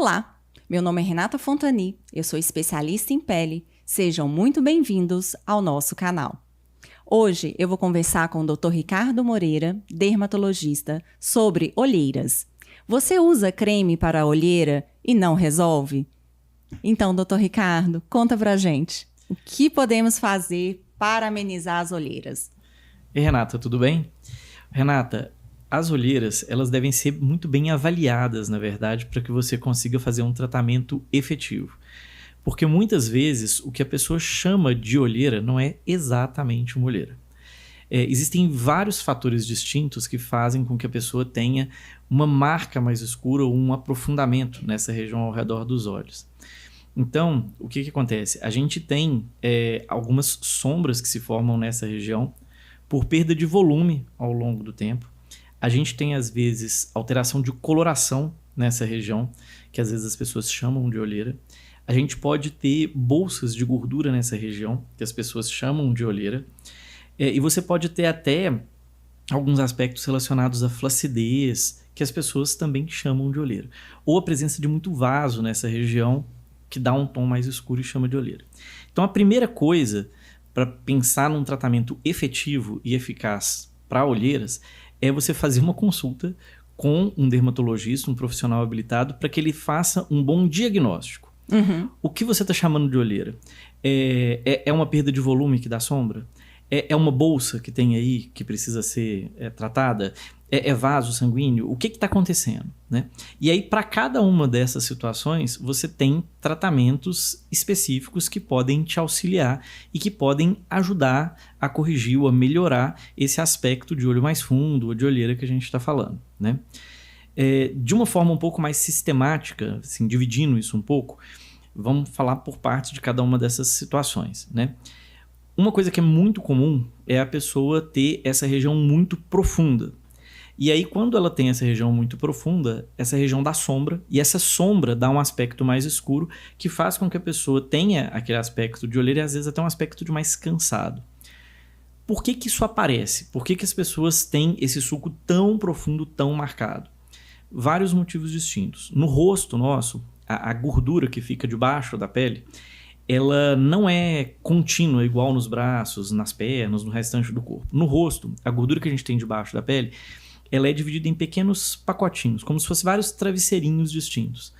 Olá, meu nome é Renata Fontani, eu sou especialista em pele. Sejam muito bem-vindos ao nosso canal. Hoje eu vou conversar com o Dr. Ricardo Moreira, dermatologista, sobre olheiras. Você usa creme para a olheira e não resolve? Então, Dr. Ricardo, conta pra gente. O que podemos fazer para amenizar as olheiras? E Renata, tudo bem? Renata, as olheiras, elas devem ser muito bem avaliadas, na verdade, para que você consiga fazer um tratamento efetivo. Porque muitas vezes o que a pessoa chama de olheira não é exatamente uma olheira. Existem vários fatores distintos que fazem com que a pessoa tenha uma marca mais escura ou um aprofundamento nessa região ao redor dos olhos. Então, o que acontece? A gente tem algumas sombras que se formam nessa região por perda de volume ao longo do tempo. A gente tem, às vezes, alteração de coloração nessa região, que às vezes as pessoas chamam de olheira. A gente pode ter bolsas de gordura nessa região, que as pessoas chamam de olheira. E você pode ter até alguns aspectos relacionados à flacidez, que as pessoas também chamam de olheira. Ou a presença de muito vaso nessa região, que dá um tom mais escuro e chama de olheira. Então, a primeira coisa para pensar num tratamento efetivo e eficaz para olheiras é você fazer uma consulta com um dermatologista, um profissional habilitado, para que ele faça um bom diagnóstico. O que você está chamando de olheira? É uma perda de volume que dá sombra? É uma bolsa que tem aí que precisa ser tratada? É vaso sanguíneo? O que está acontecendo? Né? E aí, para cada uma dessas situações, você tem tratamentos específicos que podem te auxiliar e que podem ajudar a corrigir ou a melhorar esse aspecto de olho mais fundo ou de olheira que a gente está falando. Né? De uma forma um pouco mais sistemática, assim, dividindo isso um pouco, vamos falar por partes de cada uma dessas situações. Né? Uma coisa que é muito comum é a pessoa ter essa região muito profunda. E aí, quando ela tem essa região muito profunda, essa região dá sombra, e essa sombra dá um aspecto mais escuro, que faz com que a pessoa tenha aquele aspecto de olheira e às vezes até um aspecto de mais cansado. Por que isso aparece? Por que as pessoas têm esse sulco tão profundo, tão marcado? Vários motivos distintos. No rosto nosso, a gordura que fica debaixo da pele, ela não é contínua, igual nos braços, nas pernas, no restante do corpo. No rosto, a gordura que a gente tem debaixo da pele, ela é dividida em pequenos pacotinhos, como se fossem vários travesseirinhos distintos.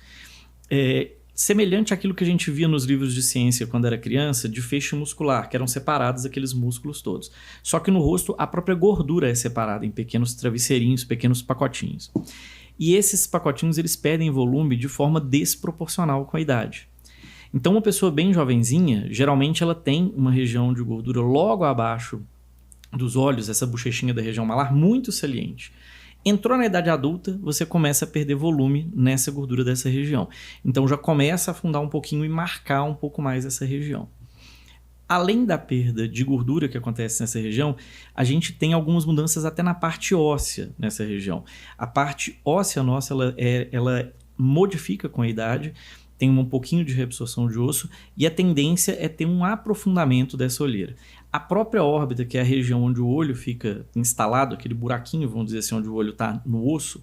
Semelhante àquilo que a gente via nos livros de ciência quando era criança, de feixe muscular, que eram separados aqueles músculos todos. Só que no rosto, a própria gordura é separada em pequenos travesseirinhos, pequenos pacotinhos. E esses pacotinhos, eles perdem volume de forma desproporcional com a idade. Então, uma pessoa bem jovenzinha, geralmente ela tem uma região de gordura logo abaixo dos olhos, essa bochechinha da região malar, muito saliente. Entrou na idade adulta, você começa a perder volume nessa gordura dessa região. Então já começa a afundar um pouquinho e marcar um pouco mais essa região. Além da perda de gordura que acontece nessa região, a gente tem algumas mudanças até na parte óssea nessa região. A parte óssea nossa, ela modifica com a idade, tem um pouquinho de reabsorção de osso e a tendência é ter um aprofundamento dessa olheira. A própria órbita, que é a região onde o olho fica instalado, aquele buraquinho, vamos dizer assim, onde o olho está no osso,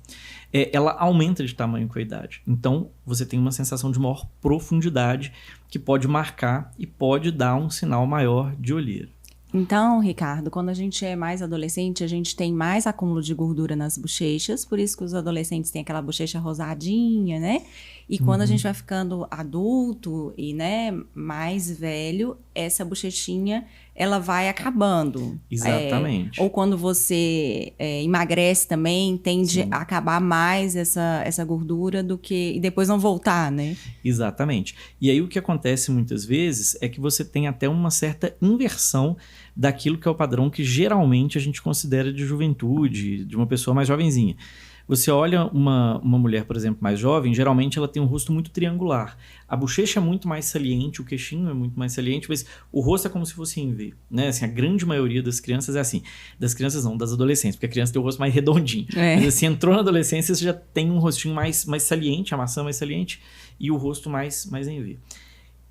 ela aumenta de tamanho com a idade. Então, você tem uma sensação de maior profundidade que pode marcar e pode dar um sinal maior de olheira. Então, Ricardo, quando a gente é mais adolescente, a gente tem mais acúmulo de gordura nas bochechas, por isso que os adolescentes têm aquela bochecha rosadinha, né? E quando a gente vai ficando adulto e, né, mais velho, essa bochechinha, ela vai acabando. Exatamente. Ou quando você emagrece também, tende a acabar mais essa gordura do que... E depois não voltar, né? Exatamente. E aí o que acontece muitas vezes é que você tem até uma certa inversão daquilo que é o padrão que geralmente a gente considera de juventude, de uma pessoa mais jovenzinha. Você olha uma mulher, por exemplo, mais jovem, geralmente ela tem um rosto muito triangular. A bochecha é muito mais saliente, o queixinho é muito mais saliente, mas o rosto é como se fosse em V, né? Assim, a grande maioria das crianças é assim. Das crianças não, das adolescentes, porque a criança tem o rosto mais redondinho. Mas assim, entrou na adolescência, você já tem um rostinho mais saliente, a maçã mais saliente e o rosto mais em V.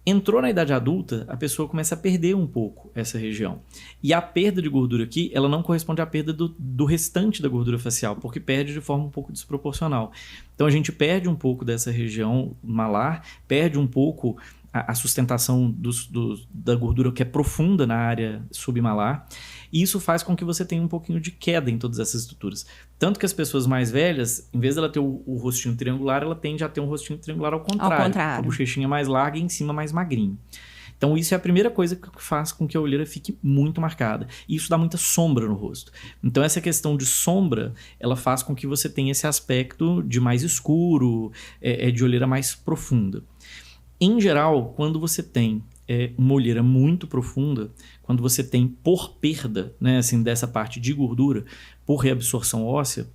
Entrou na idade adulta, a pessoa começa a perder um pouco essa região. E a perda de gordura aqui, ela não corresponde à perda do restante da gordura facial, porque perde de forma um pouco desproporcional. Então a gente perde um pouco dessa região malar, perde um pouco a sustentação da gordura que é profunda na área submalar, e isso faz com que você tenha um pouquinho de queda em todas essas estruturas. Tanto que as pessoas mais velhas, em vez dela ter o rostinho triangular, ela tende a ter um rostinho triangular ao contrário. Com a bochechinha mais larga e em cima mais magrinho. Então isso é a primeira coisa que faz com que a olheira fique muito marcada. E isso dá muita sombra no rosto. Então essa questão de sombra, ela faz com que você tenha esse aspecto de mais escuro, de olheira mais profunda. Em geral, quando você tem uma olheira muito profunda, quando você tem por perda, né, assim, dessa parte de gordura, por reabsorção óssea,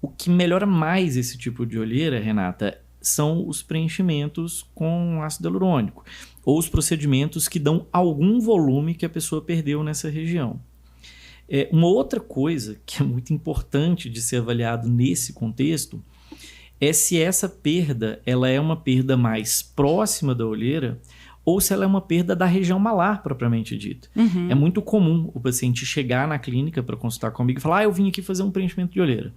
o que melhora mais esse tipo de olheira, Renata, são os preenchimentos com ácido hialurônico, ou os procedimentos que dão algum volume que a pessoa perdeu nessa região. Uma outra coisa que é muito importante de ser avaliado nesse contexto é se essa perda ela é uma perda mais próxima da olheira ou se ela é uma perda da região malar, propriamente dita. É muito comum o paciente chegar na clínica para consultar comigo e falar: eu vim aqui fazer um preenchimento de olheira.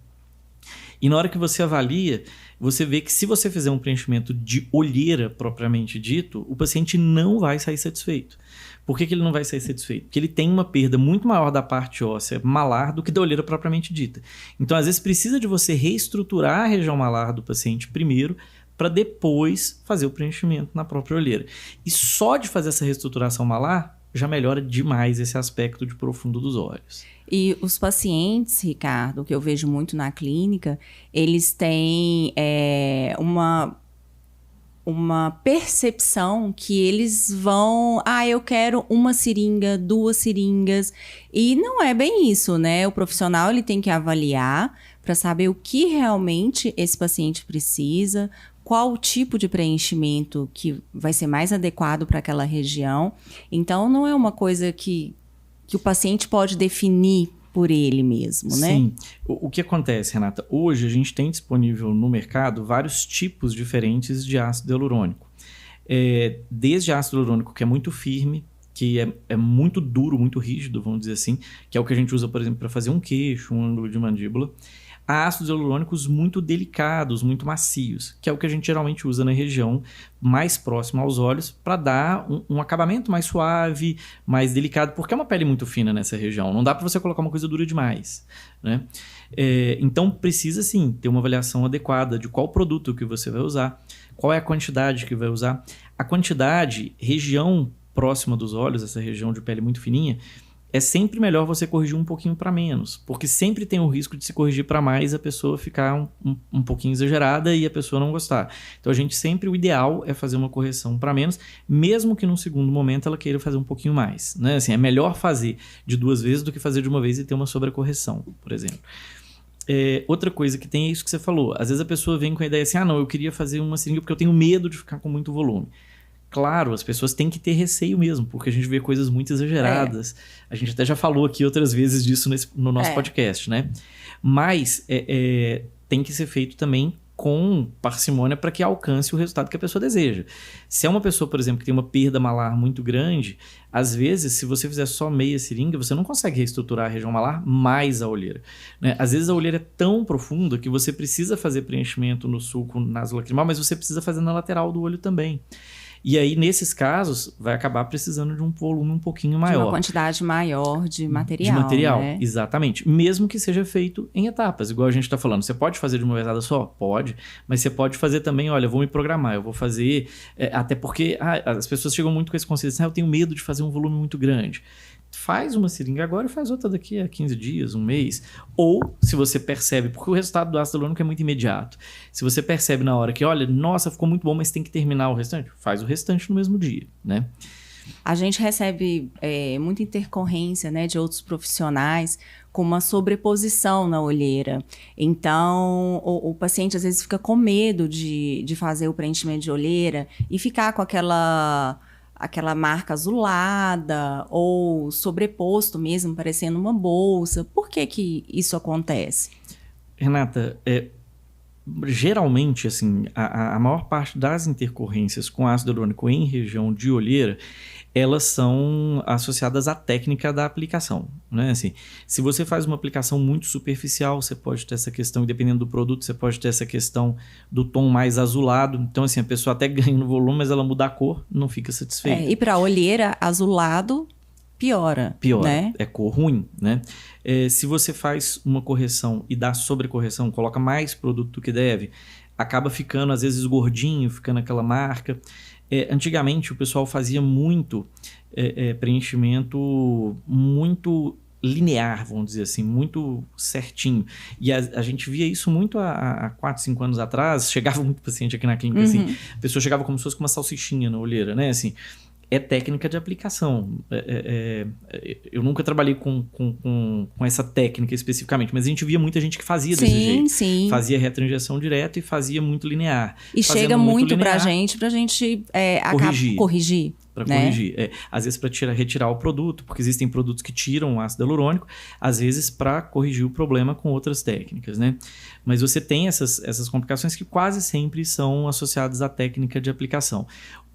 E na hora que você avalia, você vê que se você fizer um preenchimento de olheira propriamente dito, o paciente não vai sair satisfeito. Por que ele não vai sair satisfeito? Porque ele tem uma perda muito maior da parte óssea malar do que da olheira propriamente dita. Então, às vezes, precisa de você reestruturar a região malar do paciente primeiro, para depois fazer o preenchimento na própria olheira. E só de fazer essa reestruturação malar, já melhora demais esse aspecto de profundo dos olhos. E os pacientes, Ricardo, que eu vejo muito na clínica, eles têm uma percepção que eles vão... eu quero uma seringa, 2 seringas. E não é bem isso, né? O profissional ele tem que avaliar para saber o que realmente esse paciente precisa, qual o tipo de preenchimento que vai ser mais adequado para aquela região. Então, não é uma coisa que o paciente pode definir por ele mesmo, né? Sim. O que acontece, Renata? Hoje a gente tem disponível no mercado vários tipos diferentes de ácido hialurônico. Desde ácido hialurônico que é muito firme, que é muito duro, muito rígido, vamos dizer assim, que é o que a gente usa, por exemplo, para fazer um queixo, um ângulo de mandíbula. Há ácidos hialurônicos muito delicados, muito macios, que é o que a gente geralmente usa na região mais próxima aos olhos para dar um acabamento mais suave, mais delicado, porque é uma pele muito fina nessa região. Não dá para você colocar uma coisa dura demais, né? Então precisa sim ter uma avaliação adequada de qual produto que você vai usar, qual é a quantidade que vai usar. A quantidade, região próxima dos olhos, essa região de pele muito fininha, é sempre melhor você corrigir um pouquinho para menos, porque sempre tem o risco de se corrigir para mais, a pessoa ficar um pouquinho exagerada e a pessoa não gostar. Então o ideal é fazer uma correção para menos, mesmo que num segundo momento ela queira fazer um pouquinho mais, né? Assim, é melhor fazer de 2 vezes do que fazer de uma vez e ter uma sobrecorreção, por exemplo. Outra coisa que tem é isso que você falou. Às vezes a pessoa vem com a ideia assim: não, eu queria fazer uma seringa porque eu tenho medo de ficar com muito volume. Claro, as pessoas têm que ter receio mesmo, porque a gente vê coisas muito exageradas. A gente até já falou aqui outras vezes disso no nosso podcast, né? Mas tem que ser feito também com parcimônia para que alcance o resultado que a pessoa deseja. Se é uma pessoa, por exemplo, que tem uma perda malar muito grande, às vezes, se você fizer só meia seringa, você não consegue reestruturar a região malar mais a olheira, né? Às vezes a olheira é tão profunda que você precisa fazer preenchimento no sulco nasolacrimal, mas você precisa fazer na lateral do olho também. E aí, nesses casos, vai acabar precisando de um volume um pouquinho maior. De uma quantidade maior de material. De material, né? Exatamente. Mesmo que seja feito em etapas, igual a gente está falando. Você pode fazer de uma vezada só? Pode. Mas você pode fazer também, olha, eu vou me programar, eu vou fazer... até porque as pessoas chegam muito com esse conceito assim: eu tenho medo de fazer um volume muito grande. Faz uma seringa agora e faz outra daqui a 15 dias, 1 mês. Ou, se você percebe, porque o resultado do ácido hialurônico é muito imediato. Se você percebe na hora que, olha, nossa, ficou muito bom, mas tem que terminar o restante, faz o restante no mesmo dia, né? A gente recebe muita intercorrência, né, de outros profissionais com uma sobreposição na olheira. Então, o paciente às vezes fica com medo de fazer o preenchimento de olheira e ficar com aquela marca azulada ou sobreposto mesmo, parecendo uma bolsa. Por que isso acontece? Renata, geralmente, assim, a maior parte das intercorrências com ácido hialurônico em região de olheira, elas são associadas à técnica da aplicação, né? Assim, se você faz uma aplicação muito superficial, você pode ter essa questão, e dependendo do produto, você pode ter essa questão do tom mais azulado. Então, assim, a pessoa até ganha no volume, mas ela muda a cor, não fica satisfeita. E para olheira, azulado piora, né? É cor ruim, né? Se você faz uma correção e dá sobrecorreção, coloca mais produto do que deve, acaba ficando, às vezes, gordinho, ficando aquela marca. Antigamente, o pessoal fazia muito preenchimento muito linear, vamos dizer assim, muito certinho. E a gente via isso muito há 4, 5 anos atrás. Chegava muito paciente aqui na clínica, assim, a pessoa chegava como se fosse com uma salsichinha na olheira, né? Assim, é técnica de aplicação. Eu nunca trabalhei com essa técnica especificamente, mas a gente via muita gente que fazia desse jeito. Sim. Fazia retroinjeção direto e fazia muito linear. E chega muito pra gente corrigir. Para corrigir. Às vezes para retirar o produto, porque existem produtos que tiram o ácido hialurônico, às vezes para corrigir o problema com outras técnicas, né? Mas você tem essas complicações que quase sempre são associadas à técnica de aplicação.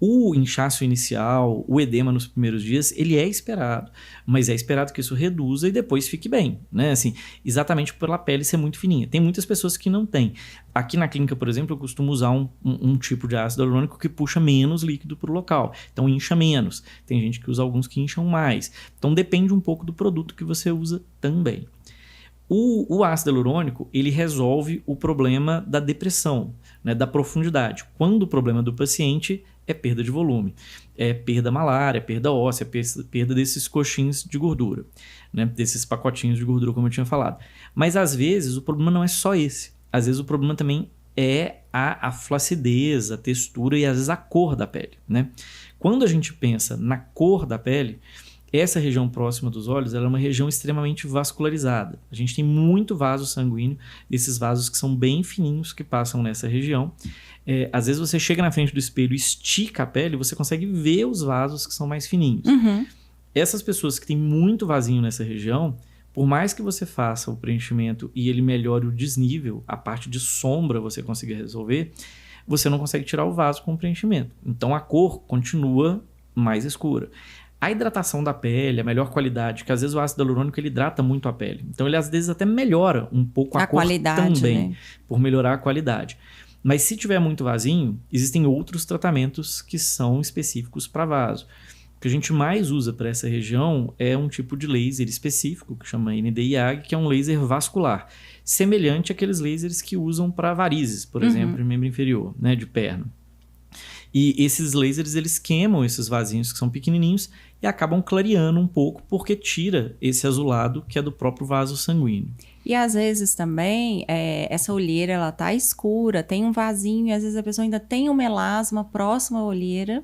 O inchaço inicial, o edema nos primeiros dias, ele é esperado, mas é esperado que isso reduza e depois fique bem, né? Assim, exatamente pela pele ser muito fininha. Tem muitas pessoas que não têm. Aqui na clínica, por exemplo, eu costumo usar um tipo de ácido hialurônico que puxa menos líquido para o local, então incha menos. Tem gente que usa alguns que incham mais. Então depende um pouco do produto que você usa também. O ácido hialurônico, ele resolve o problema da depressão, né, da profundidade. Quando o problema do paciente é perda de volume, é perda malar, é perda óssea, é perda desses coxins de gordura, né, desses pacotinhos de gordura, como eu tinha falado. Mas às vezes o problema não é só esse. Às vezes o problema também é a flacidez, a textura e às vezes a cor da pele, né? Quando a gente pensa na cor da pele, essa região próxima dos olhos, ela é uma região extremamente vascularizada. A gente tem muito vaso sanguíneo, esses vasos que são bem fininhos que passam nessa região. Às vezes você chega na frente do espelho e estica a pele, você consegue ver os vasos que são mais fininhos. Uhum. Essas pessoas que têm muito vasinho nessa região, por mais que você faça o preenchimento e ele melhore o desnível, a parte de sombra você consiga resolver, você não consegue tirar o vaso com o preenchimento. Então a cor continua mais escura. A hidratação da pele, a melhor qualidade, que às vezes o ácido hialurônico ele hidrata muito a pele. Então ele às vezes até melhora um pouco a cor qualidade, também, né? Por melhorar a qualidade. Mas se tiver muito vasinho, existem outros tratamentos que são específicos para vaso. O que a gente mais usa para essa região é um tipo de laser específico, que chama Nd:YAG, que é um laser vascular, semelhante àqueles lasers que usam para varizes, por exemplo, em membro inferior, né, de perna. E esses lasers, eles queimam esses vasinhos que são pequenininhos e acabam clareando um pouco, porque tira esse azulado que é do próprio vaso sanguíneo. E às vezes também, essa olheira, ela tá escura, tem um vasinho, e às vezes a pessoa ainda tem um melasma próximo à olheira,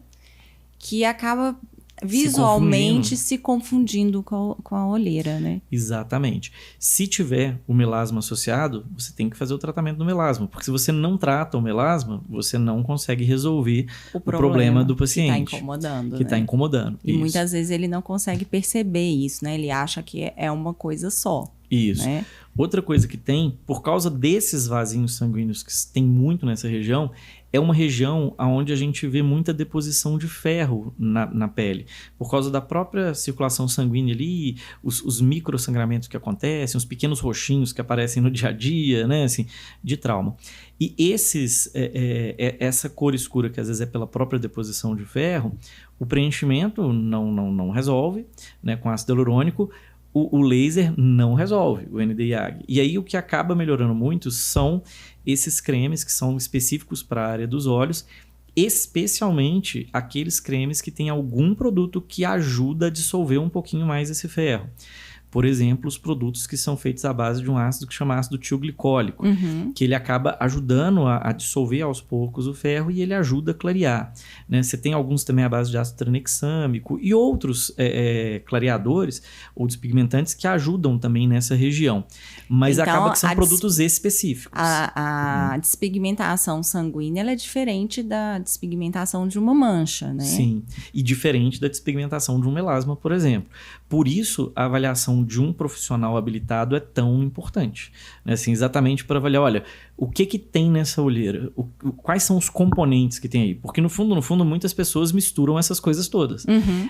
que acaba visualmente se confundindo com a olheira, né? Exatamente. Se tiver o melasma associado, você tem que fazer o tratamento do melasma, porque se você não trata o melasma, você não consegue resolver o problema do paciente. Que está incomodando, que está incomodando. E muitas vezes ele não consegue perceber isso, né? Ele acha que é uma coisa só. Isso. Né? Outra coisa que tem, por causa desses vasinhos sanguíneos que tem muito nessa região, é uma região onde a gente vê muita deposição de ferro na pele. Por causa da própria circulação sanguínea ali, os microsangramentos que acontecem, os pequenos roxinhos que aparecem no dia a dia, né, assim, de trauma. E essa cor escura, que às vezes é pela própria deposição de ferro, o preenchimento não resolve, né, com ácido hialurônico. O laser não resolve, o Nd:YAG. E aí o que acaba melhorando muito são esses cremes que são específicos para a área dos olhos, especialmente aqueles cremes que têm algum produto que ajuda a dissolver um pouquinho mais esse ferro. Por exemplo, os produtos que são feitos à base de um ácido que chama ácido tioglicólico, que ele acaba ajudando a dissolver aos poucos o ferro e ele ajuda a clarear, né? Você tem alguns também à base de ácido tranexâmico e outros clareadores ou despigmentantes que ajudam também nessa região. Mas então, acaba que são produtos específicos. A despigmentação sanguínea ela é diferente da despigmentação de uma mancha, né? Sim, e diferente da despigmentação de um melasma, por exemplo. Por isso, a avaliação de um profissional habilitado é tão importante, né? Assim, exatamente para avaliar, olha, o que tem nessa olheira? Quais são os componentes que tem aí? Porque no fundo, muitas pessoas misturam essas coisas todas.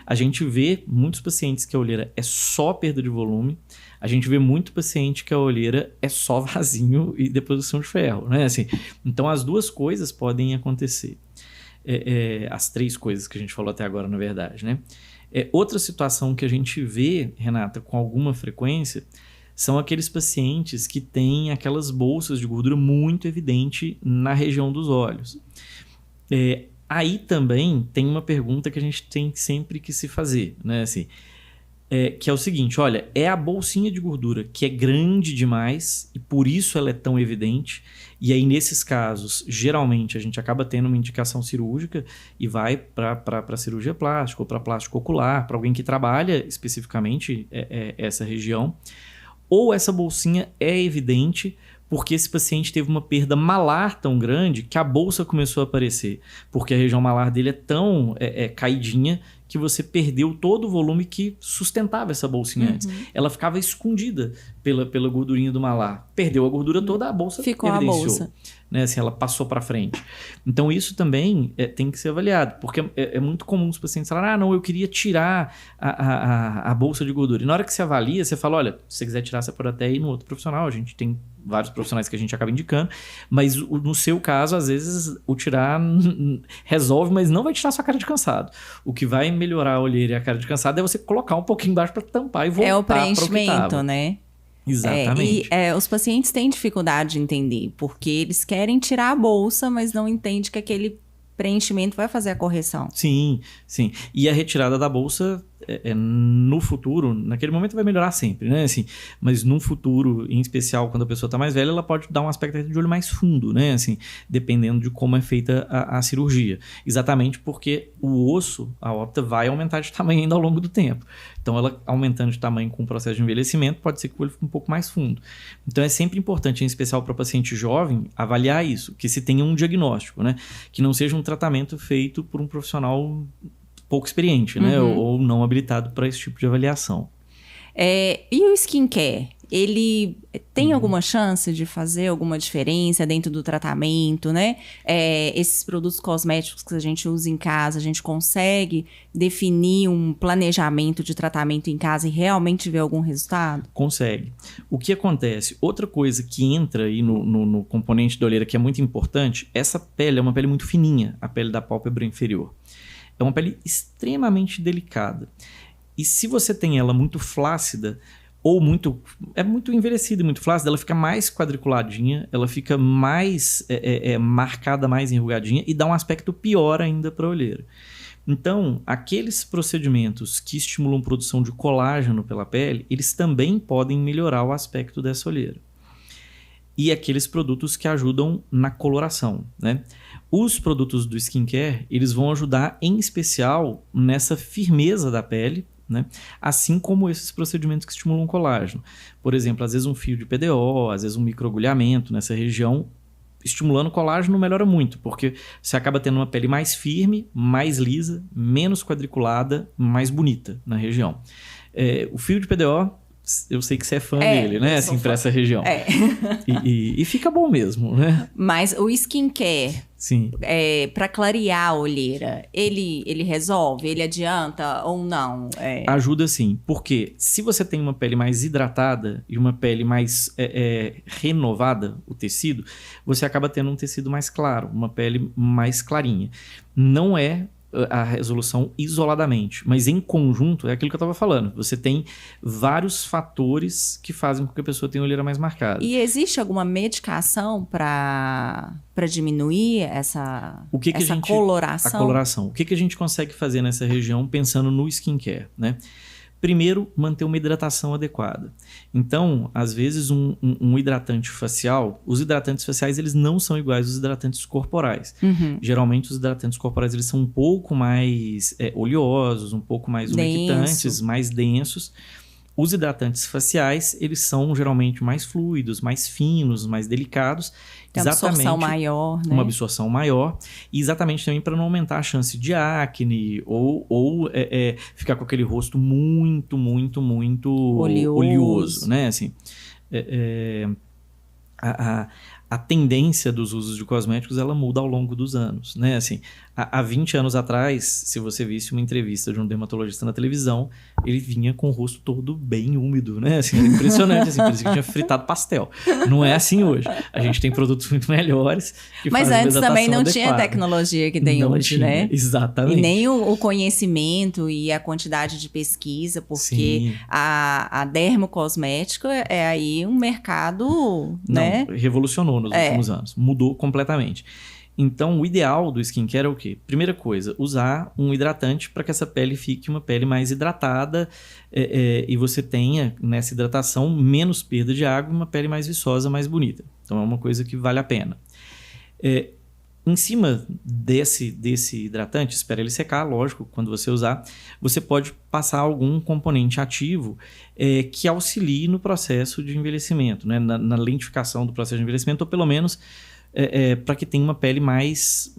A gente vê muitos pacientes que a olheira é só perda de volume, a gente vê muito paciente que a olheira é só vazio e deposição de ferro, né? Assim, então, as duas coisas podem acontecer. As três coisas que a gente falou até agora, na verdade, né? Outra situação que a gente vê, Renata, com alguma frequência, são aqueles pacientes que têm aquelas bolsas de gordura muito evidente na região dos olhos. Aí também tem uma pergunta que a gente tem sempre que se fazer, né? Assim, que é o seguinte, olha, é a bolsinha de gordura que é grande demais e por isso ela é tão evidente, e aí nesses casos, geralmente a gente acaba tendo uma indicação cirúrgica e vai para cirurgia plástica ou para plástico ocular, para alguém que trabalha especificamente essa região, ou essa bolsinha é evidente porque esse paciente teve uma perda malar tão grande que a bolsa começou a aparecer, porque a região malar dele é tão caidinha que você perdeu todo o volume que sustentava essa bolsinha antes. Ela ficava escondida pela gordurinha do malar. Perdeu a gordura toda, a bolsa ficou evidenciou. A bolsa. Né? Assim, ela passou para frente. Então, isso também tem que ser avaliado, porque é muito comum os pacientes falarem, não, eu queria tirar a bolsa de gordura. E na hora que você avalia, você fala, olha, se você quiser tirar, você pode até ir no outro profissional. A gente tem vários profissionais que a gente acaba indicando, mas no seu caso, às vezes, o tirar resolve, mas não vai tirar sua cara de cansado. O que vai melhorar a olheira e a cara de cansado é você colocar um pouquinho embaixo para tampar e voltar. É o preenchimento, né? Exatamente. Os pacientes têm dificuldade de entender, porque eles querem tirar a bolsa, mas não entendem que aquele preenchimento vai fazer a correção. Sim, sim. E a retirada da bolsa, no futuro, naquele momento vai melhorar sempre, né? Assim, mas num futuro, em especial quando a pessoa está mais velha, ela pode dar um aspecto de olho mais fundo, né? Assim, dependendo de como é feita a cirurgia. Exatamente porque o osso, a ópta, vai aumentar de tamanho ainda ao longo do tempo. Então, ela aumentando de tamanho com o processo de envelhecimento, pode ser que o olho fique um pouco mais fundo. Então, é sempre importante, em especial para o paciente jovem, avaliar isso, que se tenha um diagnóstico, né? Que não seja um tratamento feito por um profissional pouco experiente, né? Ou não habilitado para esse tipo de avaliação. E o skincare? Ele tem alguma chance de fazer alguma diferença dentro do tratamento, né? Esses produtos cosméticos que a gente usa em casa, a gente consegue definir um planejamento de tratamento em casa e realmente ver algum resultado? Consegue. O que acontece? Outra coisa que entra aí no componente da olheira que é muito importante, essa pele é uma pele muito fininha, a pele da pálpebra inferior. É uma pele extremamente delicada. E se você tem ela muito flácida, ou muito envelhecida e muito flácida, ela fica mais quadriculadinha, ela fica mais marcada, mais enrugadinha e dá um aspecto pior ainda para a olheira. Então, aqueles procedimentos que estimulam a produção de colágeno pela pele, eles também podem melhorar o aspecto dessa olheira. E aqueles produtos que ajudam na coloração, né? Os produtos do skincare, eles vão ajudar em especial nessa firmeza da pele, né? Assim como esses procedimentos que estimulam colágeno. Por exemplo, às vezes um fio de PDO, às vezes um microagulhamento nessa região, estimulando colágeno melhora muito, porque você acaba tendo uma pele mais firme, mais lisa, menos quadriculada, mais bonita na região. O fio de PDO, eu sei que você é fã dele, né? Assim, para essa região. E fica bom mesmo, né? Mas o skincare, sim, para clarear a olheira, ele resolve? Ele adianta ou não? Ajuda sim, porque se você tem uma pele mais hidratada e uma pele mais renovada, o tecido, você acaba tendo um tecido mais claro, uma pele mais clarinha. Não é a resolução isoladamente, mas em conjunto é aquilo que eu estava falando. Você tem vários fatores que fazem com que a pessoa tenha a olheira mais marcada. E existe alguma medicação para diminuir essa coloração? A coloração. O que a gente consegue fazer nessa região pensando no skincare, né? Primeiro, manter uma hidratação adequada. Então, às vezes, um hidratante facial, os hidratantes faciais eles não são iguais aos hidratantes corporais. Geralmente, os hidratantes corporais eles são um pouco mais oleosos, um pouco mais umectantes, mais densos. Os hidratantes faciais, eles são geralmente mais fluidos, mais finos, mais delicados. Tem uma absorção maior, né? Uma absorção maior. E exatamente também para não aumentar a chance de acne ou ficar com aquele rosto muito oleoso, né? Assim, a tendência dos usos de cosméticos, ela muda ao longo dos anos, né? Assim, há 20 anos atrás, se você visse uma entrevista de um dermatologista na televisão, ele vinha com o rosto todo bem úmido, né? Assim, era impressionante, assim, parecia que tinha fritado pastel. Não é assim hoje. A gente tem produtos muito melhores que Mas fazem antes também não adequada. tinha a tecnologia que tem hoje, né? Exatamente. E nem o conhecimento e a quantidade de pesquisa, porque a dermocosmética é aí um mercado, né? Revolucionou nos últimos anos. Mudou completamente. Então, o ideal do skincare é o quê? Primeira coisa, usar um hidratante para que essa pele fique uma pele mais hidratada e você tenha, nessa hidratação, menos perda de água e uma pele mais viçosa, mais bonita. Então, é uma coisa que vale a pena. Em cima desse hidratante, espera ele secar, lógico, quando você usar, você pode passar algum componente ativo que auxilie no processo de envelhecimento, né? Na lentificação do processo de envelhecimento, ou pelo menos para que tenha uma pele mais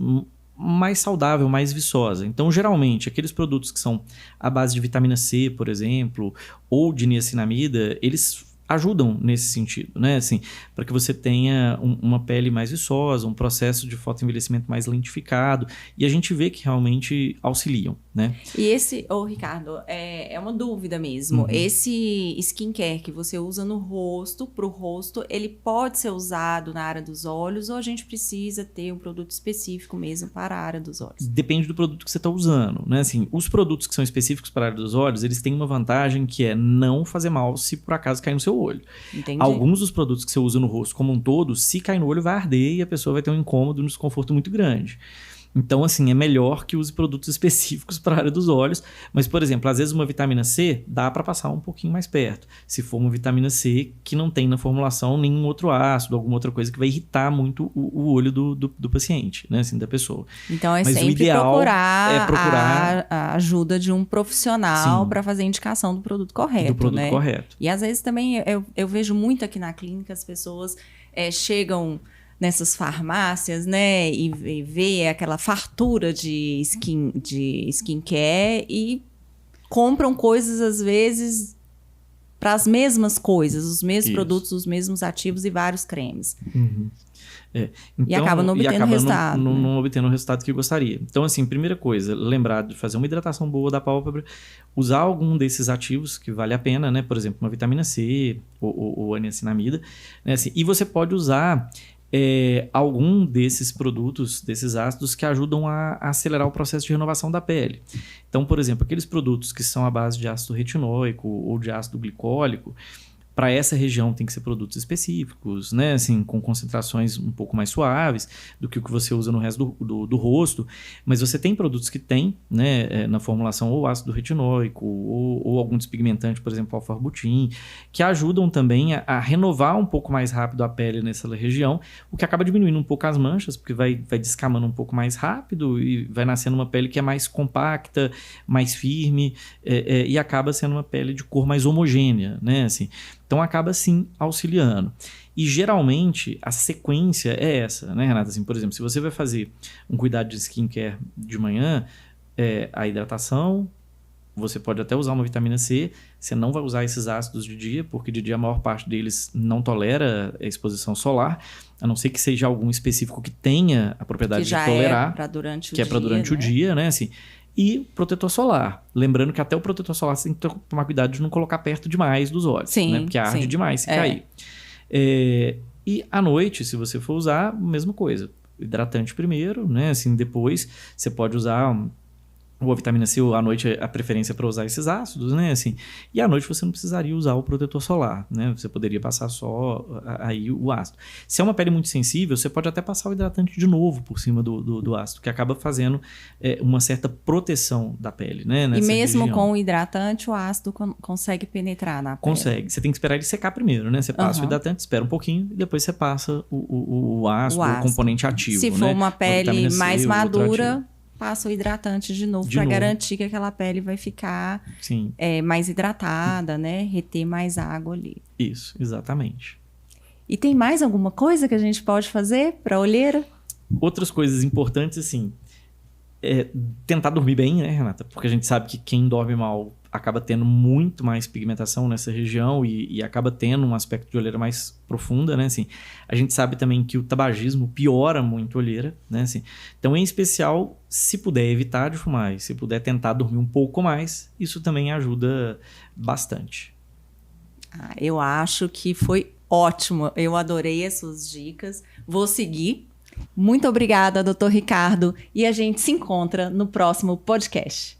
saudável, mais viçosa. Então, geralmente, aqueles produtos que são à base de vitamina C, por exemplo, ou de niacinamida, eles ajudam nesse sentido, né? Assim, para que você tenha uma pele mais viçosa, um processo de fotoenvelhecimento mais lentificado, e a gente vê que realmente auxiliam, né? E esse, Ricardo, é uma dúvida mesmo. Esse skincare que você usa no rosto, pro rosto, ele pode ser usado na área dos olhos ou a gente precisa ter um produto específico mesmo para a área dos olhos? Depende do produto que você está usando, né? Assim, os produtos que são específicos para a área dos olhos, eles têm uma vantagem que é não fazer mal se por acaso cair no seu olho. Entendi. Alguns dos produtos que você usa no rosto como um todo, se cair no olho vai arder e a pessoa vai ter um incômodo e um desconforto muito grande. Então, assim, é melhor que use produtos específicos para a área dos olhos. Mas, por exemplo, às vezes uma vitamina C dá para passar um pouquinho mais perto. Se for uma vitamina C que não tem na formulação nenhum outro ácido, alguma outra coisa que vai irritar muito o olho do paciente, né? Assim, da pessoa. Então, Mas sempre o ideal procurar a ajuda de um profissional para fazer a indicação do produto correto, do produto né? correto. E às vezes também eu vejo muito aqui na clínica as pessoas chegam nessas farmácias, né, e vê aquela fartura de skincare e compram coisas, às vezes, para as mesmas coisas, os mesmos produtos, os mesmos ativos e vários cremes. Então, e acaba não obtendo o resultado. Não obtendo o resultado que gostaria. Então, assim, primeira coisa, lembrar de fazer uma hidratação boa da pálpebra, usar algum desses ativos que vale a pena, né? Por exemplo, uma vitamina C ou a niacinamida, né? Assim, e você pode usar algum desses produtos, desses ácidos que ajudam a acelerar o processo de renovação da pele. Então, por exemplo, aqueles produtos que são à base de ácido retinóico ou de ácido glicólico, para essa região tem que ser produtos específicos, né? Assim, com concentrações um pouco mais suaves do que o que você usa no resto do rosto. Mas você tem produtos que tem, né, na formulação ou ácido retinóico ou algum despigmentante, por exemplo, alfa-arbutin, que ajudam também a renovar um pouco mais rápido a pele nessa região, o que acaba diminuindo um pouco as manchas, porque vai descamando um pouco mais rápido e vai nascendo uma pele que é mais compacta, mais firme e acaba sendo uma pele de cor mais homogênea, né? Assim, então, acaba, sim, auxiliando. E, geralmente, a sequência é essa, né, Renata? Assim, por exemplo, se você vai fazer um cuidado de skincare de manhã, a hidratação, você pode até usar uma vitamina C, você não vai usar esses ácidos de dia, porque de dia a maior parte deles não tolera a exposição solar, a não ser que seja algum específico que tenha a propriedade de tolerar, que é para durante o dia, né? Assim, e protetor solar. Lembrando que até o protetor solar você tem que tomar cuidado de não colocar perto demais dos olhos, né? Porque arde demais se cair. E à noite, se você for usar, mesma coisa. Hidratante primeiro, né? Assim, depois você pode usar ou a vitamina C, ou à noite a preferência para usar esses ácidos, né? Assim, e à noite você não precisaria usar o protetor solar, né? Você poderia passar só aí o ácido. Se é uma pele muito sensível, você pode até passar o hidratante de novo por cima do ácido, que acaba fazendo uma certa proteção da pele, né? E mesmo região. Com o hidratante, o ácido consegue penetrar na pele? Consegue. Você tem que esperar ele secar primeiro, né? Você passa o hidratante, espera um pouquinho e depois você passa o ácido, o componente ativo. Se for uma pele mais madura, passa o hidratante de novo para garantir que aquela pele vai ficar mais hidratada, né? Reter mais água ali. Isso, exatamente. E tem mais alguma coisa que a gente pode fazer para olheira? Outras coisas importantes, assim, tentar dormir bem, né, Renata? Porque a gente sabe que quem dorme mal acaba tendo muito mais pigmentação nessa região e acaba tendo um aspecto de olheira mais profunda, né? Assim, a gente sabe também que o tabagismo piora muito a olheira, né? Assim, então, em especial, se puder evitar de fumar, se puder tentar dormir um pouco mais, isso também ajuda bastante. Eu acho que foi ótimo. Eu adorei essas dicas. Vou seguir. Muito obrigada, Dr. Ricardo. E a gente se encontra no próximo podcast.